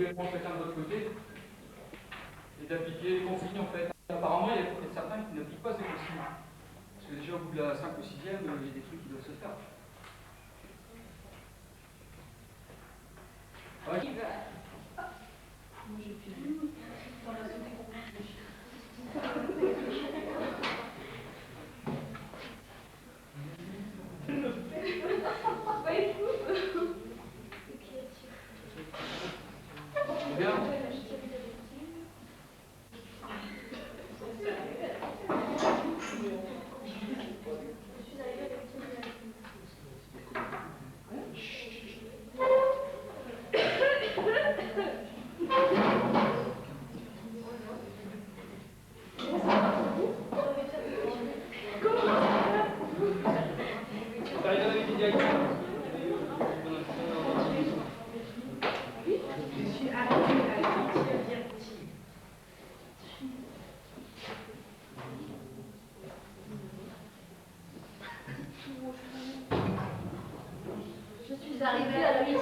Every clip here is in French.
également chacun de votre côté, et d'appliquer les consignes en fait. Apparemment, il y a certains qui n'appliquent pas ces consignes. Parce que déjà au bout de la 5 ou 6e, il y a des trucs qui doivent se faire. Ouais. Moi j'ai fait dans la zone Bien. Je suis arrivée à la 8e.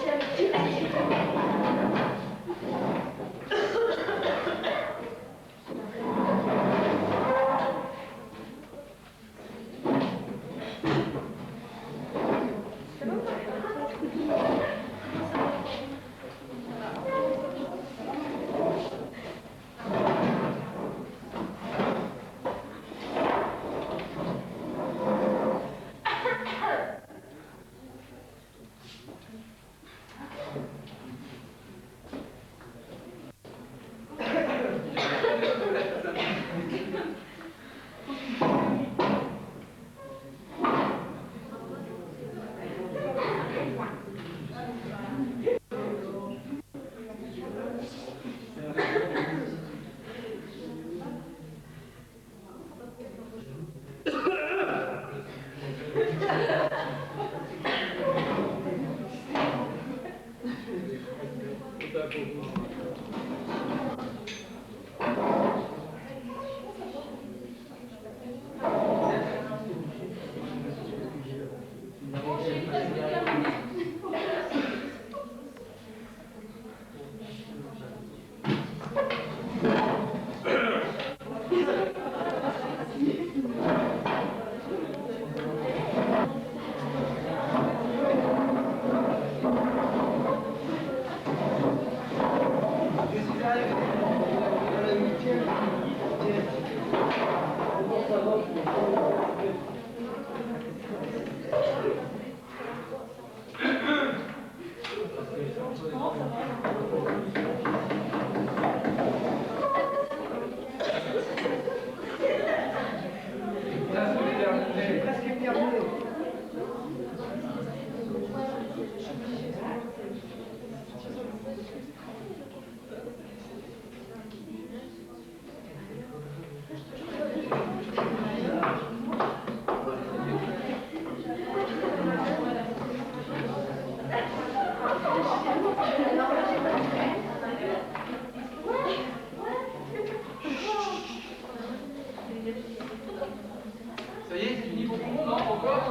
Ça y est, c'est fini pour tout le monde, non? Encore?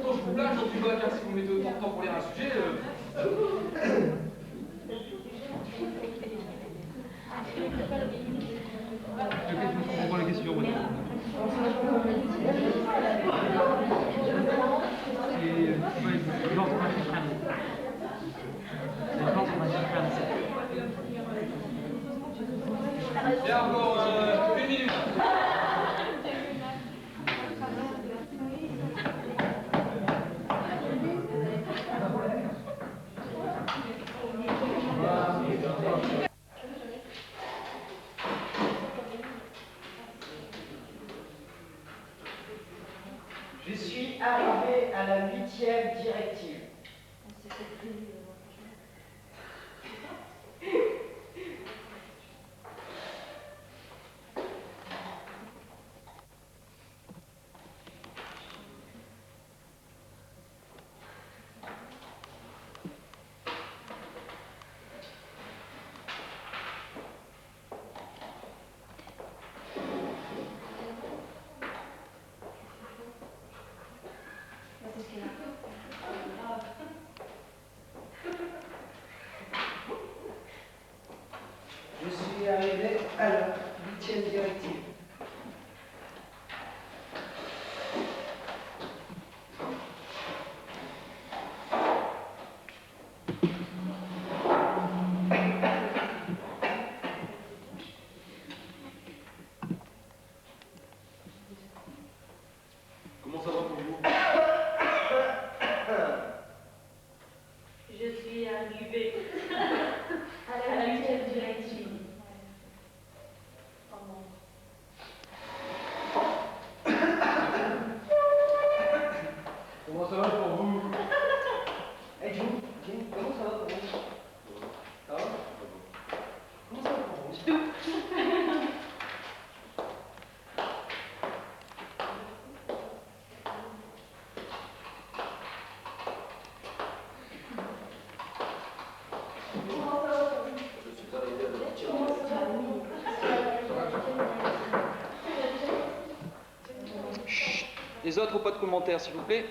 Quand je vous plains, je suis pas car si vous mettez autant de temps pour lire un sujet. Je comprends la question. Bien, encore une minute. Je suis arrivé à la 8e directive. Les autres, pas de commentaires, s'il vous plaît.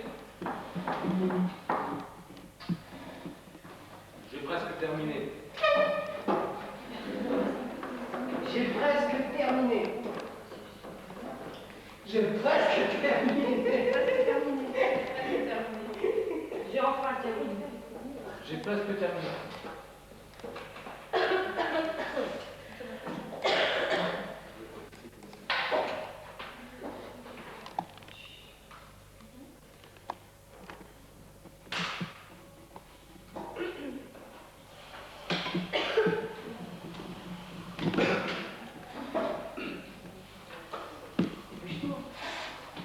J'ai presque terminé. J'ai presque terminé. J'ai presque terminé. J'ai enfin terminé. J'ai presque terminé.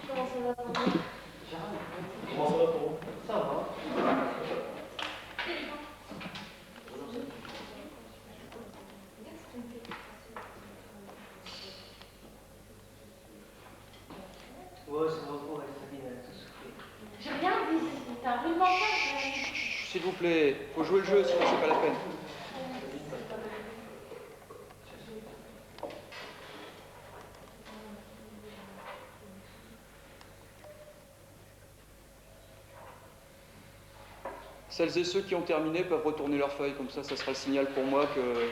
Comment ça va pour vous? Comment ça va pour vous? Ça va. Ouais, ça va pour Sabine, elle a tout soufflé. J'ai rien dit. T'as un rudement fait. S'il vous plaît, faut jouer le jeu, sinon c'est pas la peine. Celles et ceux qui ont terminé peuvent retourner leurs feuilles, comme ça sera le signal pour moi que...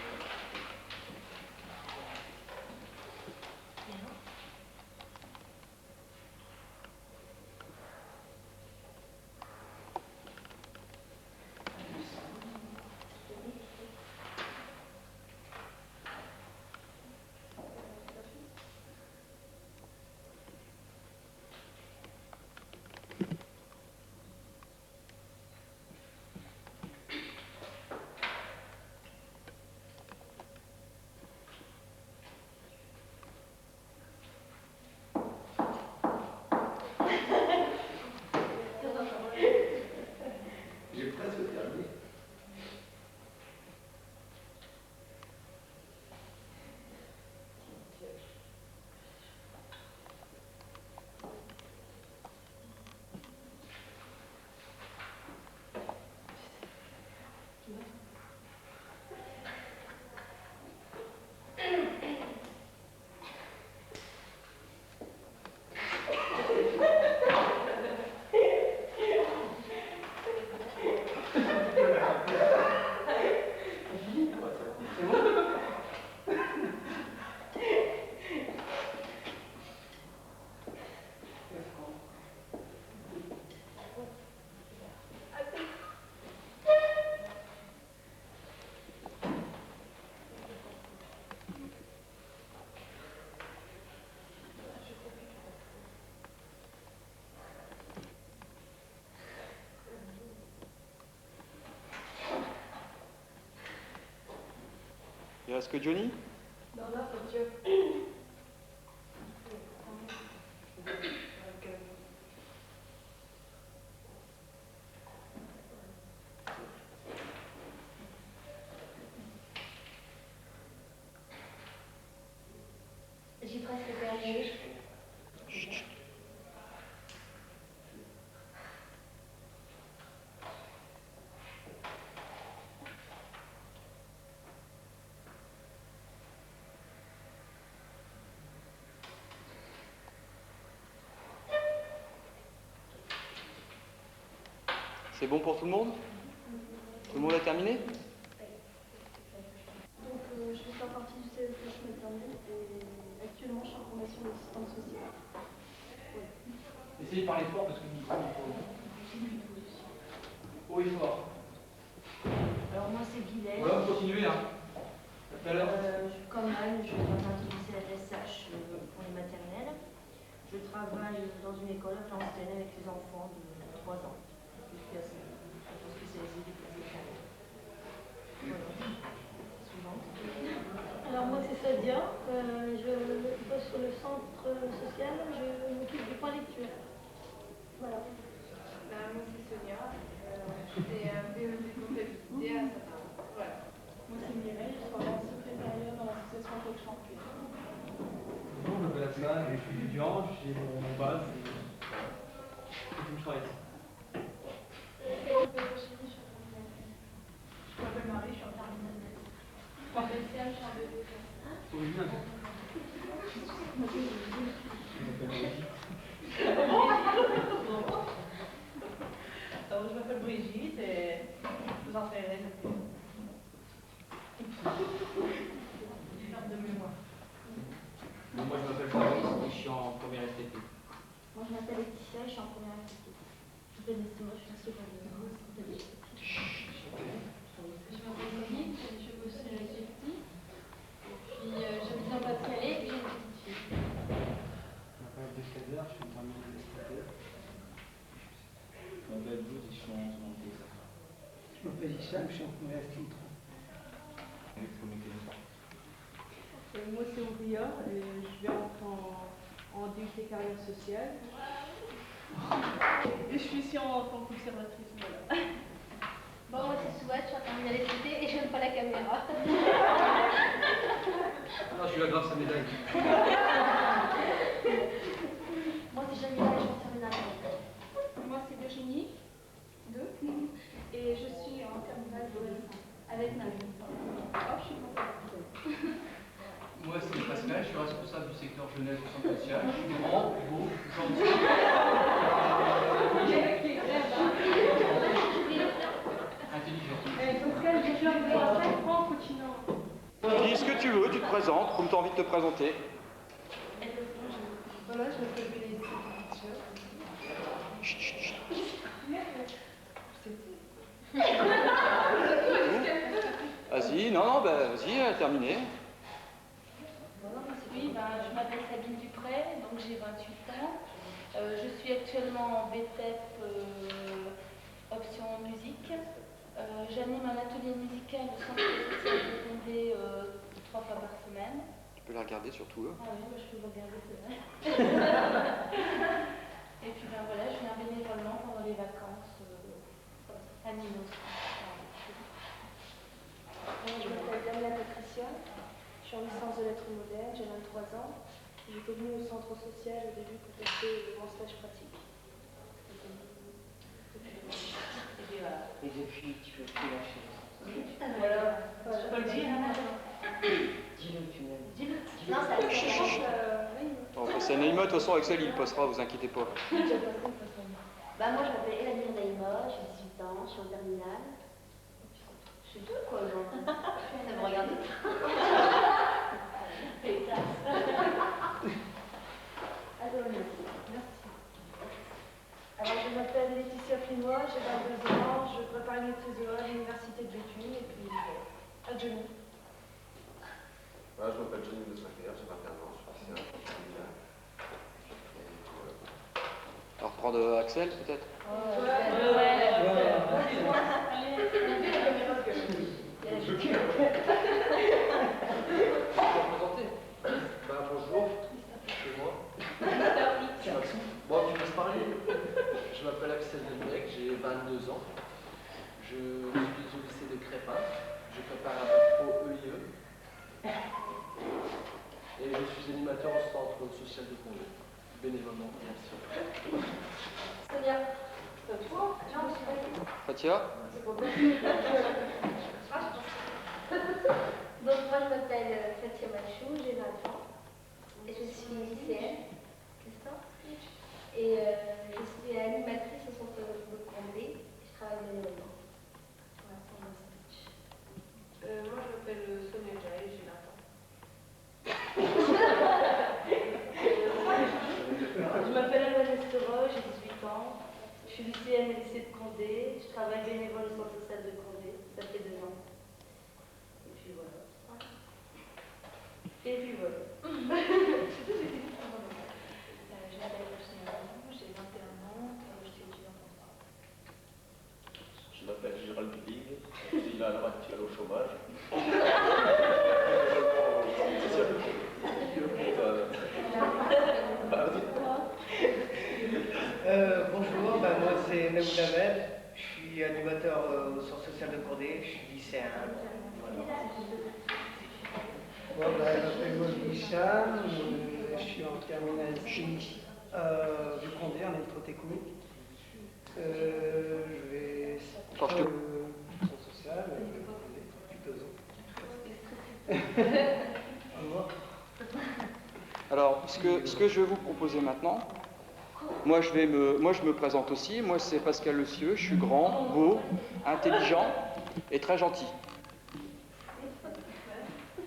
J'ai presque terminé. Il reste que Johnny? Non, non, c'est Dieu. J'ai presque terminé. C'est bon pour tout le monde? Tout le monde a terminé? Donc, je fais pas partie du CSH maternel et actuellement, je suis en formation d'assistante sociale. Essayez de parler fort parce que le micro est fort. Haut et fort. Alors, moi, c'est Guylaine. Voilà, continuez, hein. Tout à l'heure. Comme Anne, je fais partie du CSH pour les maternelles. Je travaille dans une école à Clansden avec les enfants de 3 ans. Je suis spécialisée des classes éternelles. Voilà. Suivante. Alors moi c'est Sadia, je bosse sur le centre social, je m'occupe du point lecture. Voilà. Moi c'est Sonia, je fais un BE de comptabilité à Sapin. Voilà. Moi c'est Mireille, je travaille en secrétariat dans l'association Coach Champion. Bonjour, je m'appelle Aslan, je suis étudiant, j'ai mon base et je travaille ici. Je m'appelle Marie, je suis en terminale. Je m'appelle Siam, je suis en BD. Original. Je m'appelle Brigitte. je suis en première activité. Je m'appelle Nestima, je suis en secondaire. Je m'appelle Monique, je bosse chez Safety. Puis j'aime bien Pas-de-Calais et j'ai une petite fille. Je m'appelle Abdelkader, je suis en terminale de STT. Je m'appelle Doud et je suis en seconde TSA. Je m'appelle Hicham, je suis en première activité. Moi, c'est Ouria, je vais entrer en DUT carrière sociale. Et je suis ici en tant qu'observatrice. Voilà. Bon, moi c'est Souad, je suis en terminale SVT et j'aime pas la caméra. Ah, je suis là grâce à sa médaille. Moi, c'est Jamila, je suis en terminale. Moi c'est Virginie, 2, et je suis en terminale avec Marie. Oh, je suis contente. Moi, c'est Pascal, je suis responsable du secteur jeunesse au centre social. Je suis grand, beau, gentil. Intelligent. Pascal, j'ai joué à 5 francs en continent. Dis ce que tu veux, tu te présentes, comme tu as envie de te présenter. Voilà, je m'appelle Bénédicte Picture. Vas-y, non, bah, vas-y, terminé. Oui, je m'appelle Sabine Dupré, donc j'ai 28 ans. Je suis actuellement en BTEP option musique. J'anime un atelier musical au centre social de Condé 3 fois par semaine. Tu peux la regarder surtout. Ah oui, je peux vous regarder, c'est vrai. Et puis voilà, je viens bénévolement pendant les vacances à Nino. Je m'appelle Damien Patricia, je suis en licence de lettres modernes, j'ai 23 ans. J'étais venue au centre social au début pour tester mon stage pratique. Et depuis, tu peux plus lâcher. Voilà. Je peux le dire, Dis-le, tu m'aimes. Dis-le. Non, ça Bon, c'est Naïma, de toute façon, Axel, il passera, vous inquiétez pas. Bah, moi, je m'appelle Elamine Naïma, j'ai 18 ans, je suis en terminale. Je suis deux, quoi, genre. Ça me regarde. Alors, merci. Alors, je m'appelle Laetitia Flinois, j'ai 22 ans, je prépare une maîtrise à l'université de Béthune et puis à Johnny. Voilà, je m'appelle Johnny de Saint-Clair, j'ai 21 ans, je suis lycéen. Alors, reprendre Axel, peut-être. Bonjour, c'est moi. C'est Maxime. Bon, tu laisses parler. Je m'appelle Axel Delmec, j'ai 22 ans. Je suis au lycée de Crépin. Je prépare un bac pro EIE. Et je suis animateur au centre social de Condé. Bénévolement, bien sûr. Sonia, c'est toi? Non, c'est pas Fatia. c'est pas toi. Donc moi je m'appelle Fatia Machou, j'ai 20 ans et je suis lycéenne, n'est-ce pas? Et je suis animatrice au centre de Condé, je travaille bénévolement. Voilà, c'est mon speech. Moi, je m'appelle Sonia Jaï, j'ai 20 ans. Je m'appelle Alba Nestero, j'ai 18 ans. Je suis lycéenne au lycée de Condé. Je travaille bénévole au centre social de Condé. Ça fait 2 ans. Et puis voilà. Et puis voilà. Je m'appelle Virginie Arnaud, j'ai 21 ans, je suis étudiante en droit. Je m'appelle Gérald Big, je suis là à l'heure actuelle au chômage. Bonjour, moi c'est Naoud Ahmed, je suis animateur au centre social de Condé, je suis lycéen. Voilà. Je m'appelle Hicham, je suis en terminale chimie du Condé en électrotechnique. Je vais au centre social, plutôt. Au revoir. Alors, ce que je vais vous proposer maintenant, moi je me présente aussi. Moi c'est Pascal Le Cieux, je suis grand, beau, intelligent et très gentil.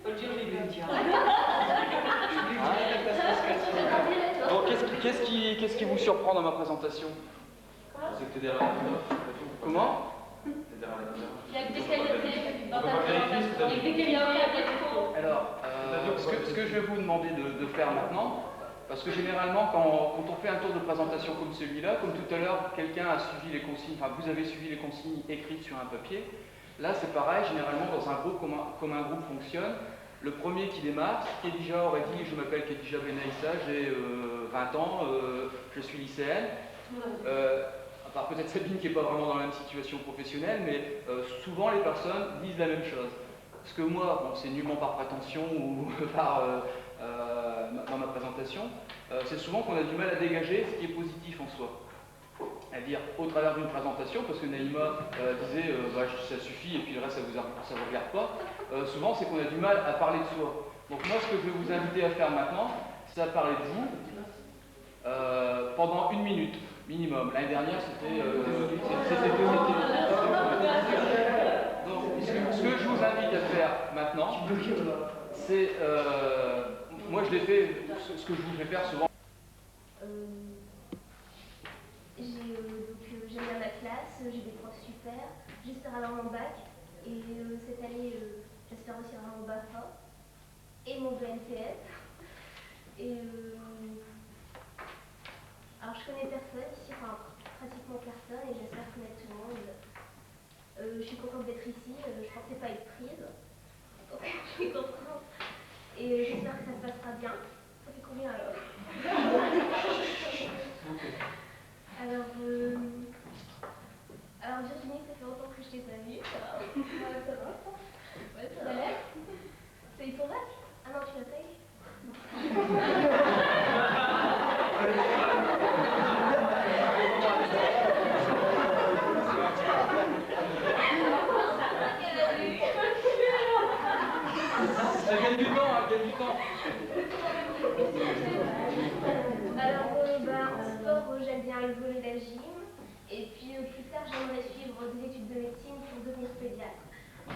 Faut le dire, il est bien. Bon, qu'est-ce Qu'est-ce qui vous surprend dans ma présentation? C'est que t'es derrière la caméra. Comment? T'es derrière la caméra. Il y a que des qualités dans ta présentation. Il y a que des qualités, il y a des défauts. Alors, ce que je vais vous demander de faire maintenant, parce que généralement, quand on fait un tour de présentation comme celui-là, comme tout à l'heure, quelqu'un a suivi les consignes, enfin vous avez suivi les consignes écrites sur un papier, là c'est pareil, généralement dans un groupe, comme un groupe fonctionne, le premier qui démarre, Khadija aurait dit « Je m'appelle Khadija Benaïssa, j'ai 20 ans, je suis lycéenne ». À part peut-être Sabine qui n'est pas vraiment dans la même situation professionnelle, mais souvent les personnes disent la même chose. Parce que moi, bon, c'est nullement par prétention ou dans ma présentation, c'est souvent qu'on a du mal à dégager ce qui est positif en soi. C'est-à-dire au travers d'une présentation, parce que Naïma disait bah, ça suffit et puis le reste ça vous regarde pas, souvent c'est qu'on a du mal à parler de soi. Donc moi ce que je vais vous inviter à faire maintenant, c'est à parler de vous pendant 1 minute minimum. L'année dernière c'était 2 minutes. Donc ce que je vous invite à faire maintenant, c'est moi je l'ai fait, ce que je vous fais faire souvent. J'aime bien ma classe, j'ai des profs super, j'espère avoir mon bac et cette année j'espère aussi avoir mon BAFA et mon BNPF. Et alors je connais personne ici, enfin pratiquement personne et j'espère connaître tout le monde. Je suis contente d'être ici, je pensais pas être prise, donc je suis contente et j'espère que ça se passera bien. Ça fait combien alors? Alors Virginie, ça fait longtemps que je t'ai pas vue, ça va? Ouais, ça va. Ouais, ça va. T'as eu ton bac? Ah non, tu l'as pas eu? Elle gagne du temps, elle gagne du temps. Alors, en sport, j'aime bien le volley, la gym. Et puis plus tard, j'aimerais suivre des études de médecine pour devenir pédiatre. Et